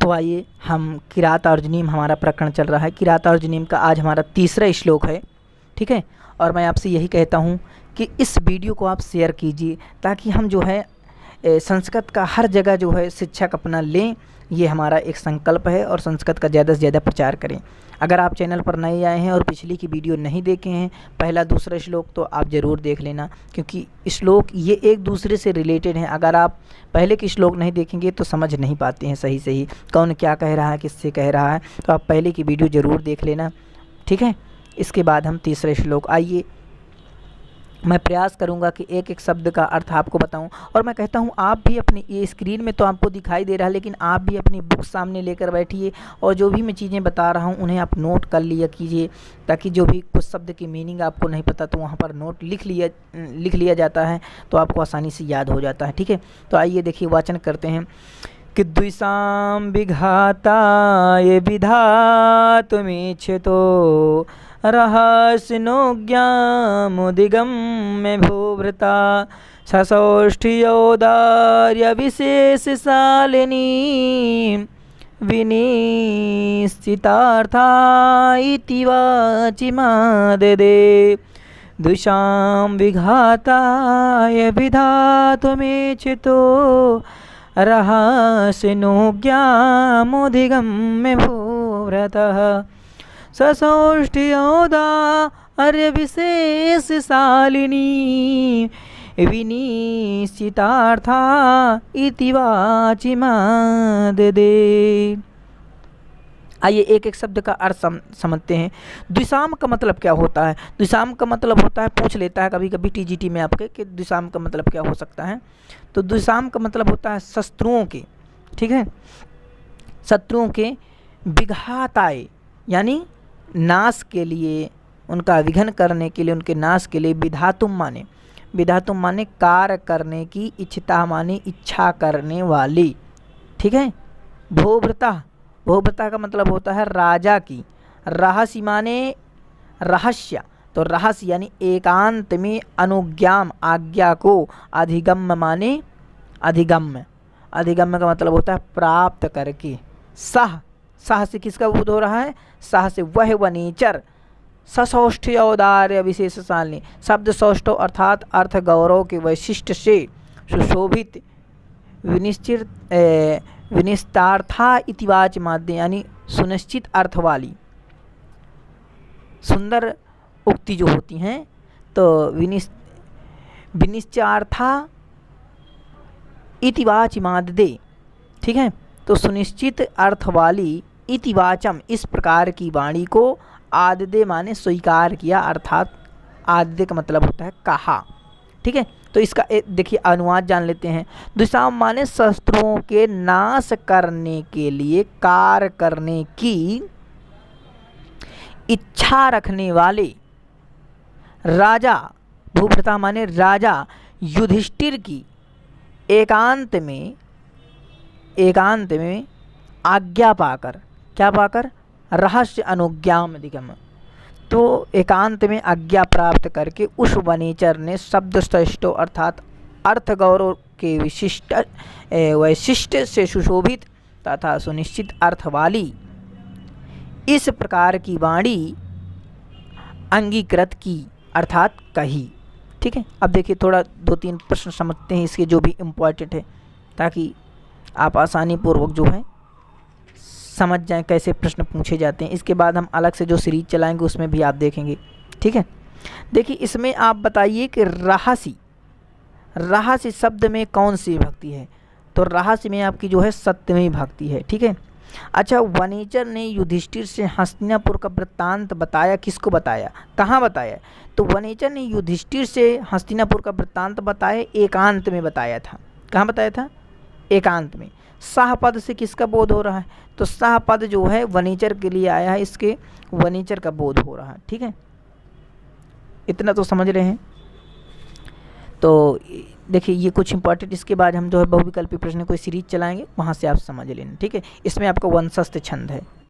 तो आइए हम किरात अर्जुनीम, हमारा प्रकरण चल रहा है किरात अर्जुनीम का, आज हमारा तीसरा श्लोक है। ठीक है, और मैं आपसे यही कहता हूँ कि इस वीडियो को आप शेयर कीजिए ताकि हम जो है संस्कृत का हर जगह जो है शिक्षक अपना लें। ये हमारा एक संकल्प है और संस्कृत का ज़्यादा से ज़्यादा प्रचार करें। अगर आप चैनल पर नए आए हैं और पिछली की वीडियो नहीं देखे हैं, पहला दूसरा श्लोक, तो आप ज़रूर देख लेना, क्योंकि श्लोक ये एक दूसरे से रिलेटेड हैं। अगर आप पहले के श्लोक नहीं देखेंगे तो समझ नहीं पाते हैं सही कौन क्या कह रहा है, किससे कह रहा है। तो आप पहले की वीडियो ज़रूर देख लेना। ठीक है, इसके बाद हम तीसरे श्लोक, आइए मैं प्रयास करूंगा कि एक एक शब्द का अर्थ आपको बताऊं। और मैं कहता हूं आप भी अपनी, ये स्क्रीन में तो आपको दिखाई दे रहा है, लेकिन आप भी अपनी बुक सामने लेकर बैठिए और जो भी मैं चीज़ें बता रहा हूं उन्हें आप नोट कर लिया कीजिए, ताकि जो भी कुछ शब्द की मीनिंग आपको नहीं पता तो वहां पर नोट लिख लिया जाता है, तो आपको आसानी से याद हो जाता है। ठीक है, तो आइए देखिए वाचन करते हैं कि द्विषां विघाताय विधातुमीच्छितो रहस्यनोज्ञामुदिगम्य भूभृता ससौष्ठ्योदार्य विशेषशालिनी विनिश्चितार्था इति वाचिमाददे। द्विषां विघाताय विधातुमीच्छितो रहस्यनोज्ञामुदिगम्य भूभृतः ससौष्ठ्योदार्य विशेषशालिनी विनिश्चितार्था इति वाचिमाददे। आइए एक एक शब्द का अर्थ समझते हैं। द्विषाम का मतलब क्या होता है? द्विषाम का मतलब होता है, पूछ लेता है कभी कभी टीजीटी में आपके कि द्विषाम का मतलब क्या हो सकता है। तो द्विषाम का मतलब होता है शत्रुओं के। ठीक है, शत्रुओं के विघाताय यानी नाश के लिए, उनका विघन करने के लिए, उनके नाश के लिए। विधातुम माने कार्य करने की, इच्छता माने इच्छा करने वाली। ठीक है, भोभृता का मतलब होता है राजा की। रहस्य माने रहस्य, तो रहस्य यानी एकांत में अनुज्ञाम आज्ञा को। अधिगम्य माने अधिगम्य का मतलब होता है प्राप्त करके। सह से किसका बोध हो रहा है? सह से वह वनेचर। ससौष्ठ्य औदार्य विशेषशालिनी, शब्द सौष्ठव अर्थात अर्थ गौरव के वैशिष्ट से सुशोभित, विनिश्चितार्था इतिवाच माध्य यानी सुनिश्चित अर्थ वाली सुंदर उक्ति जो होती हैं, तो विनिश्चार्था इतिवाच माद्दे। ठीक है, तो सुनिश्चित अर्थ वाली, इतिवाचम इस प्रकार की वाणी को, आददे माने स्वीकार किया, अर्थात आददे का मतलब होता है कहा। ठीक है, तो इसका देखिए अनुवाद जान लेते हैं। द्विषाम माने शस्त्रों के नाश करने के लिए कार्य करने की इच्छा रखने वाले राजा। भूभृता माने राजा युधिष्ठिर की एकांत में आज्ञा पाकर, क्या पाकर? रहस्य अनुज्ञाम अधिगम, तो एकांत में आज्ञा प्राप्त करके उस वनेचर ने शब्द श्रेष्ठो अर्थात अर्थ गौरव के वैशिष्ट से सुशोभित तथा सुनिश्चित अर्थ वाली इस प्रकार की वाणी अंगीकृत की, अर्थात कही। ठीक है, अब देखिए थोड़ा 2-3 प्रश्न समझते हैं इसके जो भी इम्पोर्टेंट है, ताकि आप आसानी पूर्वक जो है समझ जाएं कैसे प्रश्न पूछे जाते हैं। इसके बाद हम अलग से जो सीरीज चलाएंगे उसमें भी आप देखेंगे। ठीक है, देखिए इसमें आप बताइए कि रहस्य शब्द में कौन सी विभक्ति है? तो रहस्य में आपकी जो है सप्तमी विभक्ति है। ठीक है, अच्छा, वनेचर ने युधिष्ठिर से हस्तिनापुर का वृत्तांत बताया। किसको बताया, कहाँ बताया? तो वनेचर ने युधिष्ठिर से हस्तिनापुर का वृत्तांत बताया, एकांत में बताया था। कहाँ बताया था? एकांत में। सह पद से किसका बोध हो रहा है? तो सह पद जो है वनेचर के लिए आया है, इसके वनेचर का बोध हो रहा है। ठीक है, इतना तो समझ रहे हैं। तो देखिए ये कुछ इंपॉर्टेंट, इसके बाद हम जो है बहुविकल्पी प्रश्न कोई सीरीज चलाएंगे, वहाँ से आप समझ लेना। ठीक है, इसमें आपका वंशस्थ छंद है।